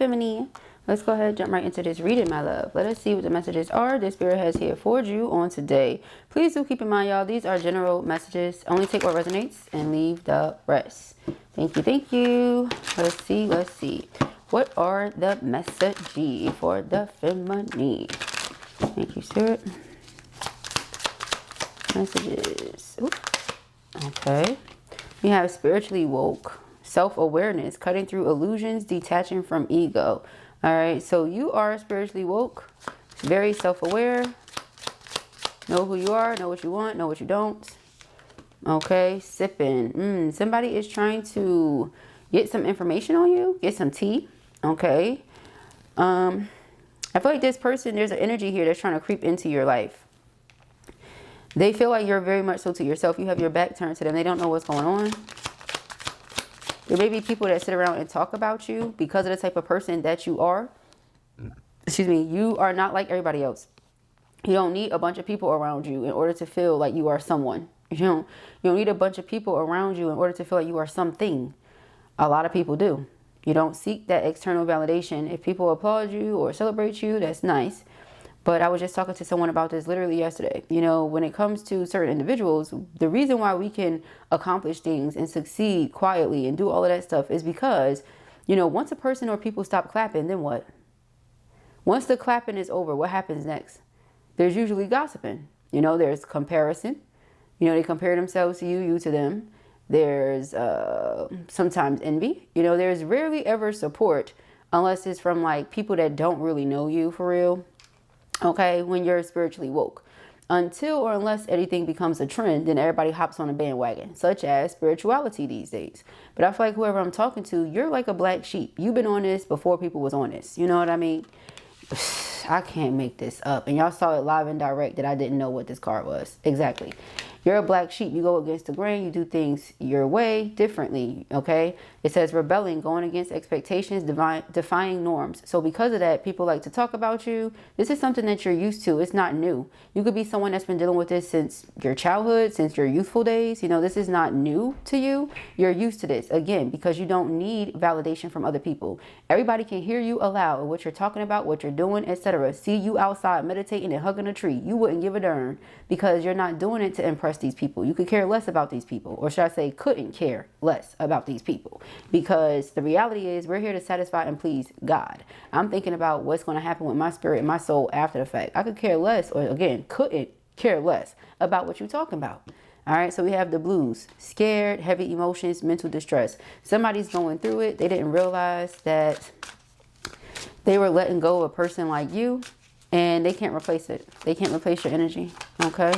Frenemy. Let's go ahead, jump right into this reading, my love. Let us see what the messages are this Spirit has here for you on today. Please do keep in mind, y'all, these are general messages. Only take what resonates and leave the rest. Thank you, thank you. Let's see, let's see. What are the messages for the feminine? Thank you, Spirit. Messages. Ooh. Okay. We have spiritually woke. Self-awareness. Cutting through illusions. Detaching from ego. All right. So you are spiritually woke. Very self-aware. Know who you are. Know what you want. Know what you don't. Okay. Sipping. Somebody is trying to get some information on you. Get some tea. Okay. I feel like this person, there's an energy here that's trying to creep into your life. They feel like you're very much so to yourself. You have your back turned to them. They don't know what's going on. There may be people that sit around and talk about you because of the type of person that you are. Excuse me. You are not like everybody else. You don't need a bunch of people around you in order to feel like you are someone. You don't need a bunch of people around you in order to feel like you are something. A lot of people do. You don't seek that external validation. If people applaud you or celebrate you, that's nice. But I was just talking to someone about this literally yesterday. You know, when it comes to certain individuals, the reason why we can accomplish things and succeed quietly and do all of that stuff is because, you know, once a person or people stop clapping, then what? Once the clapping is over, what happens next? There's usually gossiping. You know, there's comparison. You know, they compare themselves to you, you to them. There's sometimes envy. You know, there's rarely ever support unless it's from like people that don't really know you for real. Okay, when you're spiritually woke. Until or unless anything becomes a trend, then everybody hops on a bandwagon, such as spirituality these days. But I feel like whoever I'm talking to, you're like a black sheep. You've been on this before people was on this. You know what I mean? I can't make this up. And y'all saw it live and direct that I didn't know what this card was. Exactly. You're a black sheep. You go against the grain. You do things your way differently. Okay. It says rebelling, going against expectations, defying norms. So because of that, people like to talk about you. This is something that you're used to. It's not new. You could be someone that's been dealing with this since your childhood, since your youthful days. You know, this is not new to you. You're used to this again, because you don't need validation from other people. Everybody can hear you aloud, what you're talking about, what you're doing, etc. See you outside meditating and hugging a tree. You wouldn't give a darn because you're not doing it to impress these people. You could care less about these people, or should I say couldn't care less about these people, because the reality is we're here to satisfy and please God. I'm thinking about what's going to happen with my spirit and my soul after the fact. I could care less, or again, couldn't care less about what you're talking about. All right, so we have the blues, scared, heavy emotions, mental distress. Somebody's going through it. They didn't realize that they were letting go of a person like you, and they can't replace it. They can't replace your energy. Okay.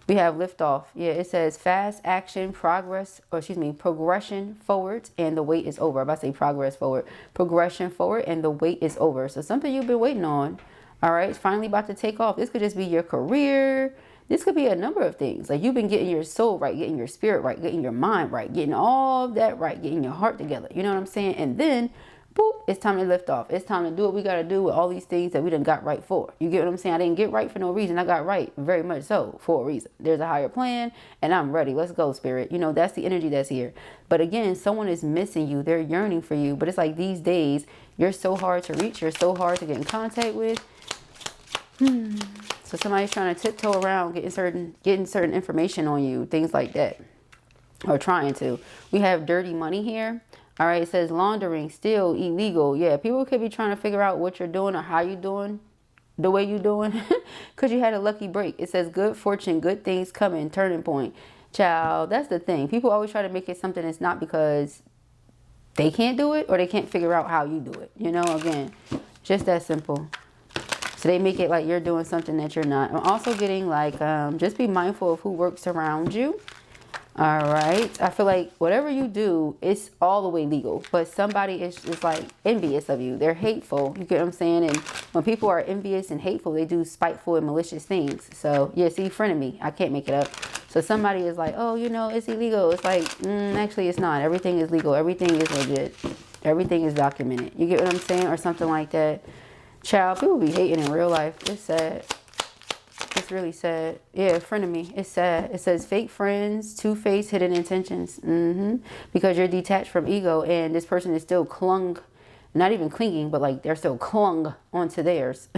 We have liftoff. Yeah, it says fast action, progression forward, and the wait is over. I'm about to say progress forward. Progression forward, and the wait is over. So something you've been waiting on, all right, it's finally about to take off. This could just be your career. This could be a number of things. Like you've been getting your soul right, getting your spirit right, getting your mind right, getting all of that right, getting your heart together. You know what I'm saying? And then boop, it's time to lift off. It's time to do what we got to do with all these things that we done got right for. You get what I'm saying? I didn't get right for no reason. I got right very much so for a reason. There's a higher plan and I'm ready. Let's go, spirit. You know, that's the energy that's here. But again, someone is missing you. They're yearning for you. But it's like these days, you're so hard to reach. You're so hard to get in contact with. So somebody's trying to tiptoe around getting certain information on you. Things like that. Or trying to. We have dirty money here. All right, it says laundering, still illegal. Yeah, people could be trying to figure out what you're doing or how you're doing the way you're doing because you had a lucky break. It says good fortune, good things coming, turning point. Child, that's the thing. People always try to make it something that's not because they can't do it or they can't figure out how you do it. You know, again, just that simple. So they make it like you're doing something that you're not. I'm also getting like, just be mindful of who works around you. All right. I feel like whatever you do, it's all the way legal. But somebody is just like envious of you. They're hateful. You get what I'm saying? And when people are envious and hateful, they do spiteful and malicious things. So, yeah, see, Frenemy. I can't make it up. So somebody is like, oh, you know, it's illegal. It's like, actually, it's not. Everything is legal. Everything is legit. Everything is documented. You get what I'm saying? Or something like that. Child, people be hating in real life. It's sad. It's really sad. Yeah, Frenemy. It's sad. It says fake friends, two-faced, hidden intentions. Because you're detached from ego and this person is still clung not even clinging, but like they're still clung onto theirs.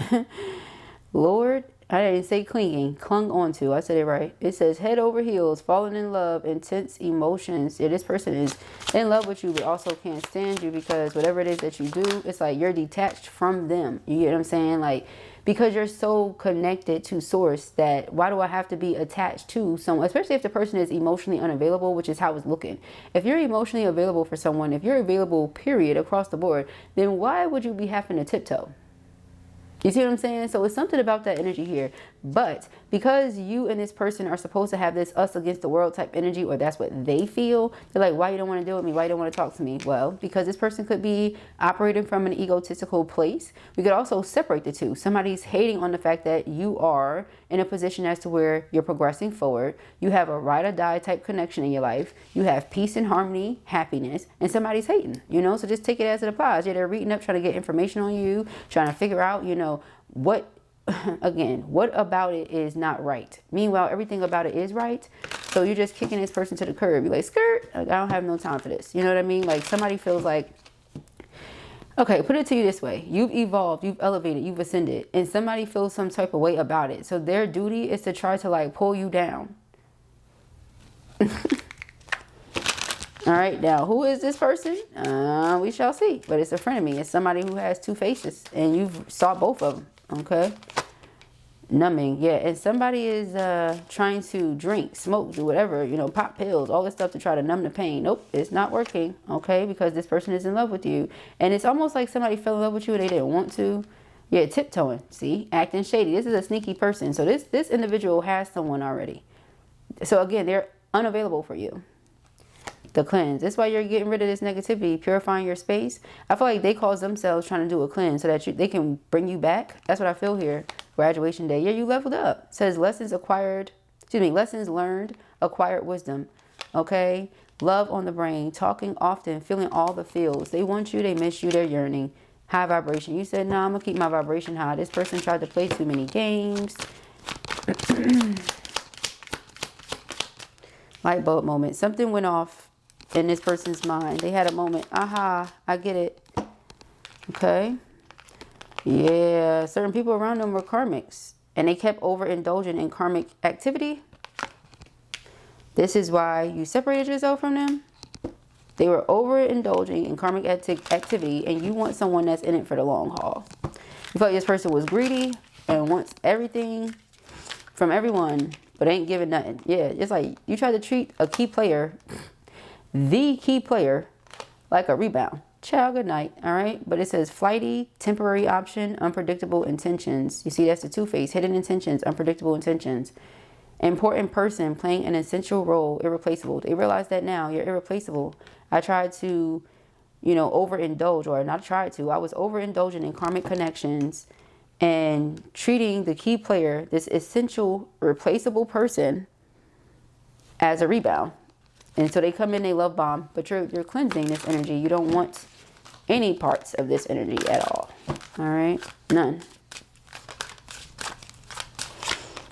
Lord, I didn't say clinging, clung onto. I said it right. It says head over heels, falling in love, intense emotions. Yeah, this person is in love with you, but also can't stand you because whatever it is that you do, it's like you're detached from them. You get what I'm saying? Like, because you're so connected to source that why do I have to be attached to someone, especially if the person is emotionally unavailable, which is how it's looking. If you're emotionally available for someone, if you're available, period, across the board, then why would you be having to tiptoe? You see what I'm saying? So it's something about that energy here. But because you and this person are supposed to have this us against the world type energy, or that's what they feel, they're like, why you don't want to deal with me? Why you don't want to talk to me? Well, because this person could be operating from an egotistical place. We could also separate the two. Somebody's hating on the fact that you are in a position as to where you're progressing forward. You have a ride or die type connection in your life. You have peace and harmony, happiness, and somebody's hating, you know? So just take it as it applies. Yeah, they're reading up, trying to get information on you, trying to figure out, you know, what about it is not right. Meanwhile, everything about it is right. So you're just kicking this person to the curb. You're like, skirt, like, I don't have no time for this. You know what I mean? Like somebody feels like, okay, put it to you this way. You've evolved, you've elevated, you've ascended, and somebody feels some type of way about it. So their duty is to try to like pull you down. All right, now who is this person? We shall see. But it's a frenemy. It's somebody who has two faces, and you've saw both of them. Okay, numbing, yeah. And somebody is trying to drink, smoke, do whatever, you know, pop pills, all this stuff to try to numb the pain. Nope, it's not working. Okay, because this person is in love with you, and it's almost like somebody fell in love with you and they didn't want to. Yeah, tiptoeing. See, acting shady. This is a sneaky person. So this individual has someone already. So again, they're unavailable for you. The cleanse. That's why you're getting rid of this negativity, purifying your space. I feel like they cause themselves trying to do a cleanse so that they can bring you back. That's what I feel here. Graduation day. Yeah, you leveled up. It says lessons learned, acquired wisdom. Okay. Love on the brain, talking often, feeling all the feels. They want you, they miss you, they're yearning. High vibration. You said, nah, I'm gonna keep my vibration high. This person tried to play too many games. Light bulb moment. Something went off in this person's mind. They had a moment. Aha, I get it. Okay. Yeah, certain people around them were karmics, and they kept overindulging in karmic activity. This is why you separated yourself from them. They were overindulging in karmic activity, and you want someone that's in it for the long haul. You felt this person was greedy and wants everything from everyone, but ain't giving nothing. Yeah, it's like you try to treat a key player, the key player, like a rebound. Ciao, good night. All right. But it says flighty, temporary option, unpredictable intentions. You see, that's the two-face, hidden intentions, unpredictable intentions. Important person playing an essential role, irreplaceable. They realize that now. You're irreplaceable. I tried to, you know, overindulge, or not tried to. I was overindulging in karmic connections and treating the key player, this essential, replaceable person, as a rebound. And so they come in, they love bomb, but you're cleansing this energy. You don't want any parts of this energy at all. All right, none.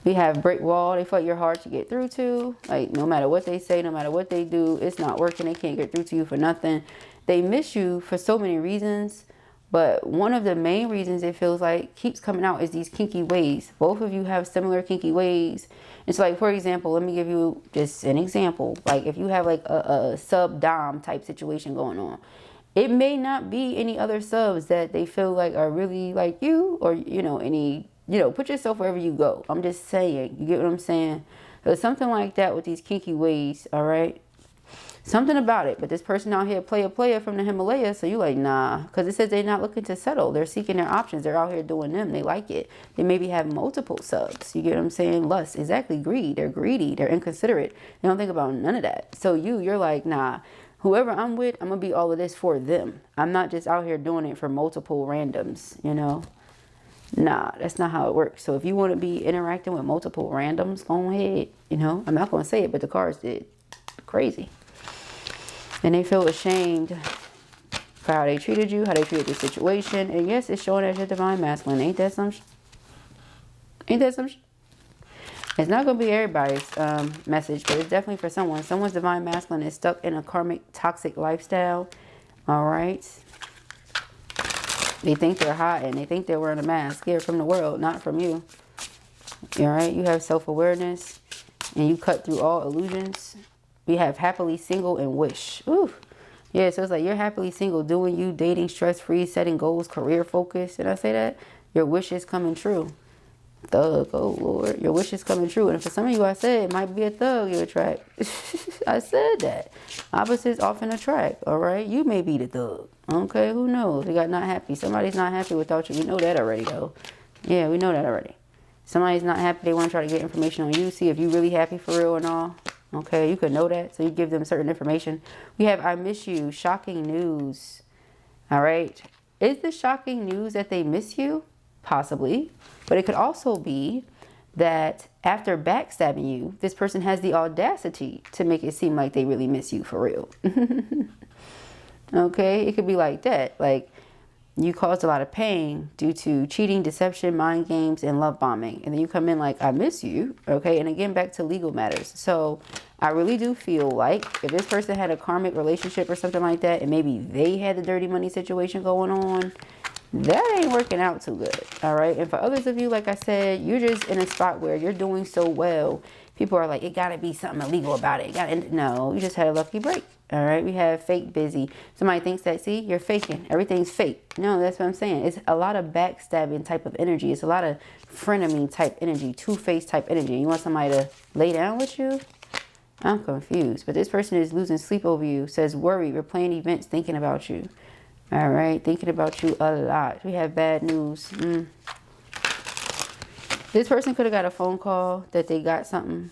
We have brick wall. They feel like you're hard to get through to. Like no matter what they say, no matter what they do, it's not working. They can't get through to you for nothing. They miss you for so many reasons. But one of the main reasons it feels like keeps coming out is these kinky ways. Both of you have similar kinky ways. It's like, for example, let me give you just an example. Like if you have like a sub-dom type situation going on, it may not be any other subs that they feel like are really like you, or, you know, any, you know, put yourself wherever you go. I'm just saying, you get what I'm saying? So something like that with these kinky ways, all right? Something about it. But this person out here play a player from the Himalayas, so you like, nah. Because it says they're not looking to settle. They're seeking their options. They're out here doing them. They like it. They maybe have multiple subs. You get what I'm saying? Lust. Exactly. Greed. They're greedy. They're inconsiderate. They don't think about none of that. So you're like, nah. Whoever I'm with, I'm going to be all of this for them. I'm not just out here doing it for multiple randoms, you know? Nah, that's not how it works. So if you want to be interacting with multiple randoms, go ahead. You know, I'm not going to say it, but the cards did. Crazy. And they feel ashamed for how they treated you, how they treated the situation. And yes, it's showing as your divine masculine. Ain't that some It's not going to be everybody's message, but it's definitely for someone. Someone's divine masculine is stuck in a karmic, toxic lifestyle. All right. They think they're hot and they think they're wearing a mask. Scared from the world, not from you. All right, you have self-awareness and you cut through all illusions. We have happily single and wish. Ooh. Yeah, so it's like you're happily single, doing you, dating, stress-free, setting goals, career focus. Did I say that? Your wish is coming true. Thug, oh Lord, your wish is coming true. And for some of you, I said it might be a thug you attract. I said that. Opposites often attract, all right? You may be the thug, okay? Who knows? We got not happy. Somebody's not happy without you. We know that already, though. Yeah, we know that already. Somebody's not happy. They want to try to get information on you. See if you really happy for real and all. Okay, you could know that. So you give them certain information. We have I miss you. Shocking news. All right. Is the shocking news that they miss you? Possibly. But it could also be that after backstabbing you, this person has the audacity to make it seem like they really miss you for real. Okay, it could be like that. Like, you caused a lot of pain due to cheating, deception, mind games, and love bombing. And then you come in like, I miss you. Okay, and again, back to legal matters. So I really do feel like if this person had a karmic relationship or something like that, and maybe they had the dirty money situation going on, that ain't working out too good. All right, and for others of you, like I said, you're just in a spot where you're doing so well. People are like, it gotta be something illegal about it. No, you just had a lucky break. All right, we have fake busy. Somebody thinks that, see, you're faking. Everything's fake. No, that's what I'm saying. It's a lot of backstabbing type of energy. It's a lot of frenemy type energy, two-faced type energy. You want somebody to lay down with you? I'm confused. But this person is losing sleep over you. Says worry, replaying events, thinking about you. All right, thinking about you a lot. We have bad news. This person could have got a phone call that they got something.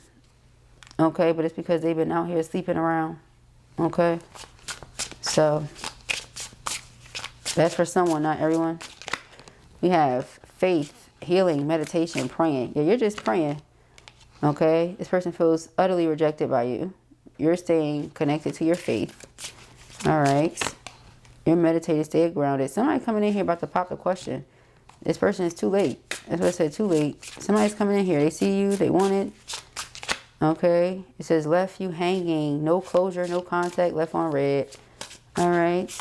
Okay, but it's because they've been out here sleeping around. Okay, so that's for someone, not everyone. We have faith, healing, meditation, praying. Yeah, you're just praying. Okay, this person feels utterly rejected by you. You're staying connected to your faith. All right, you're meditating, stay grounded. Somebody coming in here about to pop the question. This person is too late. That's what I said, too late. Somebody's coming in here. They see you, they want it. Okay, it says left you hanging, no closure, no contact, left on red. All right,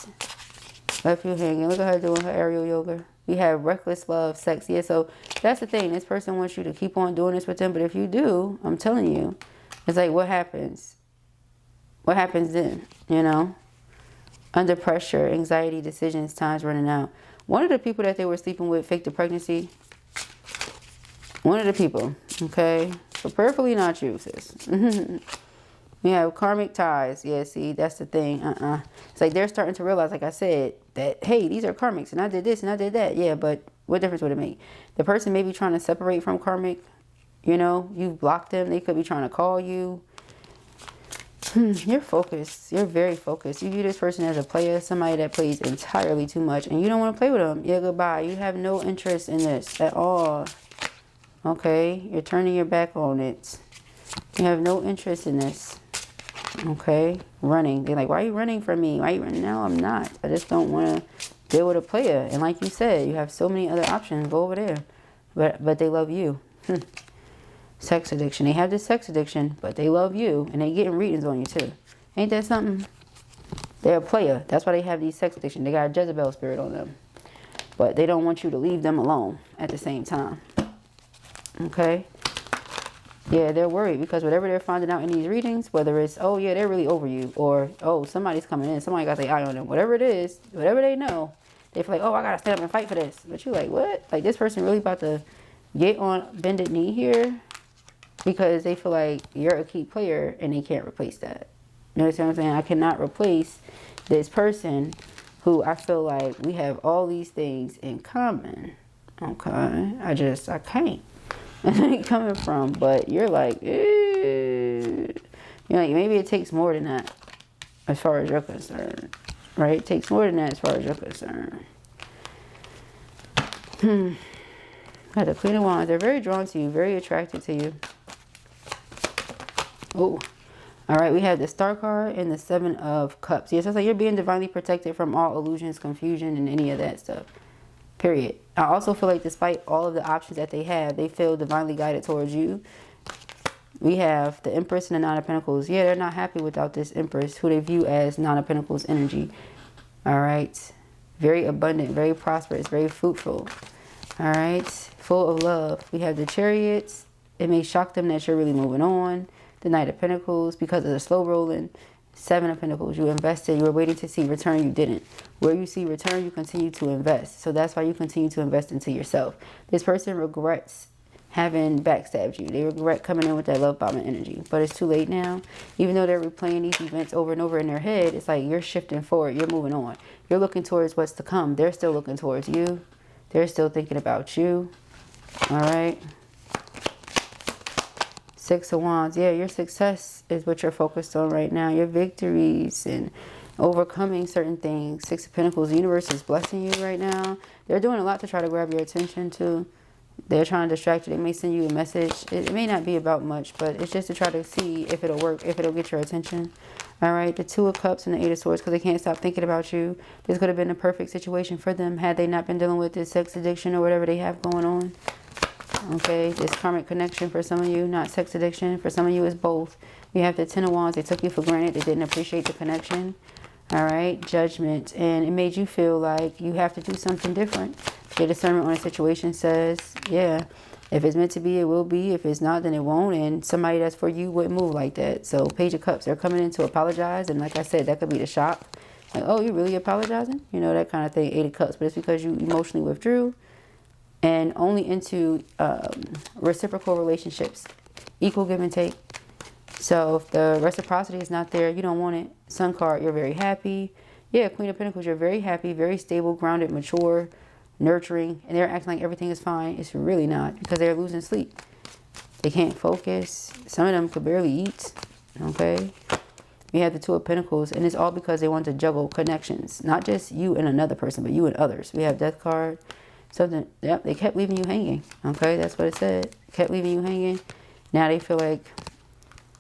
left you hanging. Look at her doing her aerial yoga. We have reckless love, sex. Yeah, so that's the thing. This person wants you to keep on doing this with them, but if you do, I'm telling you, it's like, what happens? What happens then? You know, under pressure, anxiety, decisions, time's running out. One of the people that they were sleeping with faked the pregnancy. One of the people, okay? So prayerfully not you, sis. We have karmic ties. Yeah, see, that's the thing. It's like they're starting to realize, like I said, that, hey, these are karmics, and I did this and I did that. Yeah, but what difference would it make? The person may be trying to separate from karmic. You know, you've blocked them. They could be trying to call you. You're focused. You're very focused. You view this person as a player, somebody that plays entirely too much, and you don't want to play with them. Yeah, goodbye. You have no interest in this at all. Okay, you're turning your back on it. You have no interest in this. Okay, running. They're like, why are you running from me? Why are you running? No, I'm not. I just don't want to deal with a player. And like you said, you have so many other options. Go over there. But they love you. Sex addiction. They have this sex addiction, but they love you. And they getting readings on you too. Ain't that something? They're a player. That's why they have these sex addiction. They got a Jezebel spirit on them. But they don't want you to leave them alone at the same time. Okay? Yeah, they're worried because whatever they're finding out in these readings, whether it's, oh yeah, they're really over you, or, oh, somebody's coming in, somebody got their eye on them, whatever it is, whatever they know, they feel like, oh, I gotta stand up and fight for this. But you're like, what? Like, this person really about to get on bended knee here because they feel like you're a key player and they can't replace that. You know what I'm saying? I cannot replace this person who I feel like we have all these things in common. Okay? I can't. I ain't coming from, but you're like, you're like, maybe it takes more than that as far as you're concerned, right? It takes more than that as far as you're concerned. Got the Queen of Wands. They're very drawn to you, very attracted to you. Oh, all right. We have the Star card and the Seven of Cups. Yes, it's like you're being divinely protected from all illusions, confusion, and any of that stuff. Period. I also feel like despite all of the options that they have, they feel divinely guided towards you. We have the Empress and the Nine of Pentacles. Yeah, they're not happy without this Empress, who they view as Nine of Pentacles energy. All right. very abundant, very prosperous, very fruitful. All right, full of love. We have the Chariots. It may shock them that you're really moving on. The Knight of Pentacles, because of the slow rolling. Seven of Pentacles, you invested, you were waiting to see return, you didn't. Where you see return, you continue to invest. So that's why you continue to invest into yourself. This person regrets having backstabbed you. They regret coming in with that love bombing energy. But it's too late now. Even though they're replaying these events over and over in their head, it's like you're shifting forward, you're moving on. You're looking towards what's to come. They're still looking towards you. They're still thinking about you. All right. Six of Wands. Yeah, your success is what you're focused on right now. Your victories and overcoming certain things. Six of Pentacles. The universe is blessing you right now. They're doing a lot to try to grab your attention too. They're trying to distract you. They may send you a message. It may not be about much, but it's just to try to see if it'll work, if it'll get your attention. All right, the Two of Cups and the Eight of Swords, because they can't stop thinking about you. This could have been a perfect situation for them had they not been dealing with this sex addiction or whatever they have going on. Okay, this karmic connection for some of you, not sex addiction. For some of you, it's both. We have the Ten of Wands. They took you for granted. They didn't appreciate the connection. All right, Judgment. And it made you feel like you have to do something different. Your discernment on a situation says, yeah, if it's meant to be, it will be. If it's not, then it won't. And somebody that's for you wouldn't move like that. So Page of Cups, they're coming in to apologize. And like I said, that could be the shock. Like, oh, you really apologizing? You know, that kind of thing. Eight of Cups. But it's because you emotionally withdrew. And only into reciprocal relationships. Equal give and take. So if the reciprocity is not there, you don't want it. Sun card, you're very happy. Yeah, Queen of Pentacles, you're very happy, very stable, grounded, mature, nurturing. And they're acting like everything is fine. It's really not, because they're losing sleep. They can't focus. Some of them could barely eat. Okay. We have the Two of Pentacles, and it's all because they want to juggle connections. Not just you and another person, but you and others. We have Death card. Something, yep, they kept leaving you hanging. Okay, that's what it said. Kept leaving you hanging. Now they feel like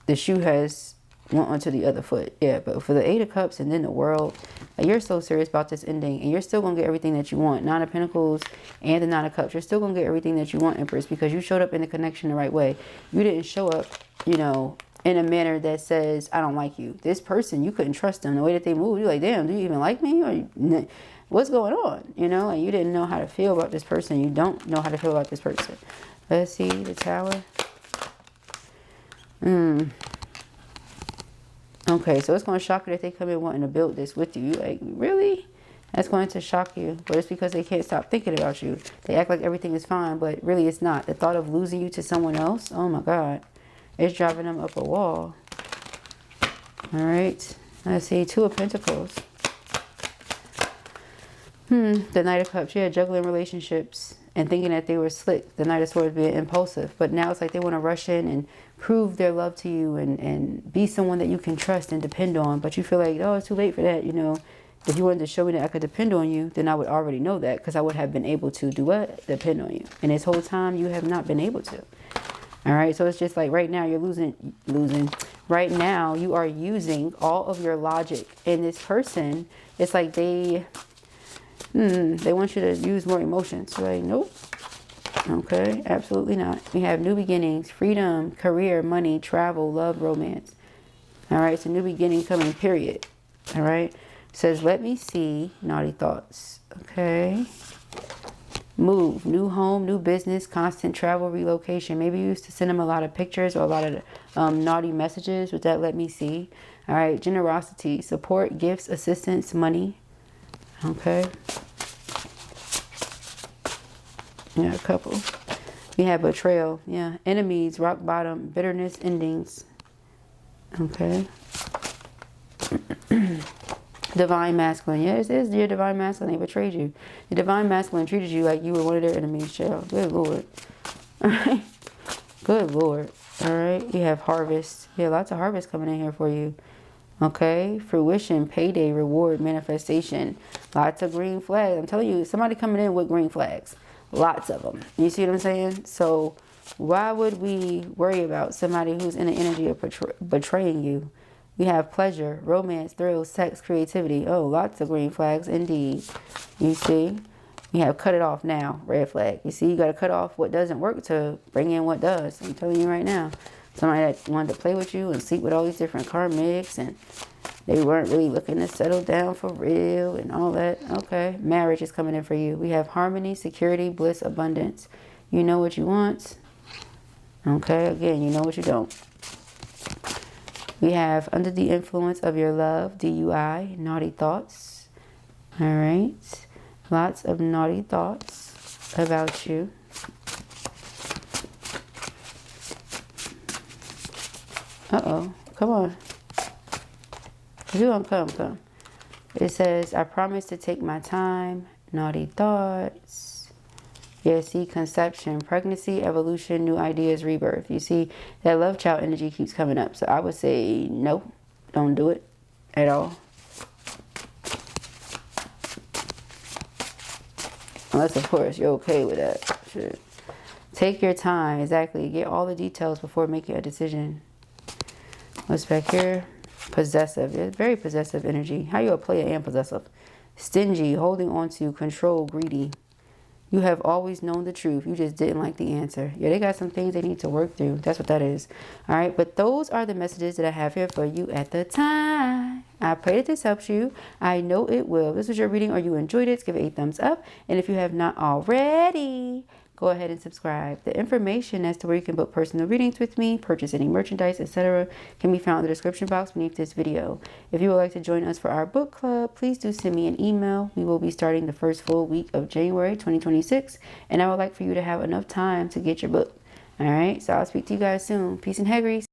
the shoe has went onto the other foot. Yeah, but for the Eight of Cups and then the World, like, you're so serious about this ending, and you're still going to get everything that you want. Nine of Pentacles and the Nine of Cups, you're still going to get everything that you want, Empress, because you showed up in the connection the right way. You didn't show up, you know, in a manner that says, I don't like you. This person, you couldn't trust them. The way that they move, you're like, damn, do you even like me? Or what's going on? You know, and you didn't know how to feel about this person. You don't know how to feel about this person. Let's see, the Tower. Okay, so it's going to shock you that they come in wanting to build this with you. Like, really? That's going to shock you. But it's because they can't stop thinking about you. They act like everything is fine, but really it's not. The thought of losing you to someone else, oh my God, it's driving them up a wall. All right, let's see, Two of Pentacles. The Knight of Cups, yeah, juggling relationships and thinking that they were slick. The Knight of Swords being impulsive. But now it's like they want to rush in and prove their love to you and be someone that you can trust and depend on. But you feel like, oh, it's too late for that. You know, if you wanted to show me that I could depend on you, then I would already know that, because I would have been able to do what? Depend on you. And this whole time you have not been able to. All right, so it's just like right now you're losing. Right now you are using all of your logic. And this person, it's like they want you to use more emotions. So like, nope. Okay, absolutely not. We have new beginnings, freedom, career, money, travel, love, romance. All right, it's a new beginning coming, period. All right, it says, let me see naughty thoughts. Okay. Move, new home, new business, constant travel, relocation. Maybe you used to send them a lot of pictures or a lot of naughty messages with that let me see. All right, generosity, support, gifts, assistance, money. Okay. Yeah, a couple. We have betrayal. Yeah, enemies, rock bottom, bitterness, endings. Okay. Divine masculine. Yeah, it is your divine masculine. They betrayed you. The divine masculine treated you like you were one of their enemies, child. Good Lord. All right. Good Lord. All right. You have harvest. Yeah, lots of harvest coming in here for you. Okay. Fruition, payday, reward, manifestation. Lots of green flags. I'm telling you, somebody coming in with green flags. Lots of them. You see what I'm saying? So why would we worry about somebody who's in the energy of betraying you? We have pleasure, romance, thrills, sex, creativity. Oh, lots of green flags indeed. You see? We have cut it off now, red flag. You see, you got to cut off what doesn't work to bring in what does. I'm telling you right now. Somebody that wanted to play with you and sleep with all these different karmics and They weren't really looking to settle down for real and all that. Okay, marriage is coming in for you. We have harmony, security, bliss, abundance. You know what you want. Okay, again, you know what you don't. We have under the influence of your love, DUI, naughty thoughts. All right, lots of naughty thoughts about you. Uh-oh, come on. If you don't come. It says, I promise to take my time. Naughty thoughts. Yeah, see, conception, pregnancy, evolution, new ideas, rebirth. You see, that love child energy keeps coming up. So I would say, no, don't do it at all. Unless, of course, you're okay with that. Shit. Take your time. Exactly. Get all the details before making a decision. What's back here? Possessive. It's very possessive energy. How you a player and possessive? Stingy, holding on to, control, greedy. You have always known the truth. You just didn't like the answer. Yeah, they got some things they need to work through. That's what that is. All right, but those are the messages that I have here for you at the time. I pray that this helps you. I know it will. If this was your reading or you enjoyed it, give it a thumbs up. And if you have not already, go ahead and subscribe. The information as to where you can book personal readings with me, purchase any merchandise, etc. can be found in the description box beneath this video. If you would like to join us for our book club, please do send me an email. We will be starting the first full week of January 2026, and I would like for you to have enough time to get your book. All right, so I'll speak to you guys soon. Peace and hair grease.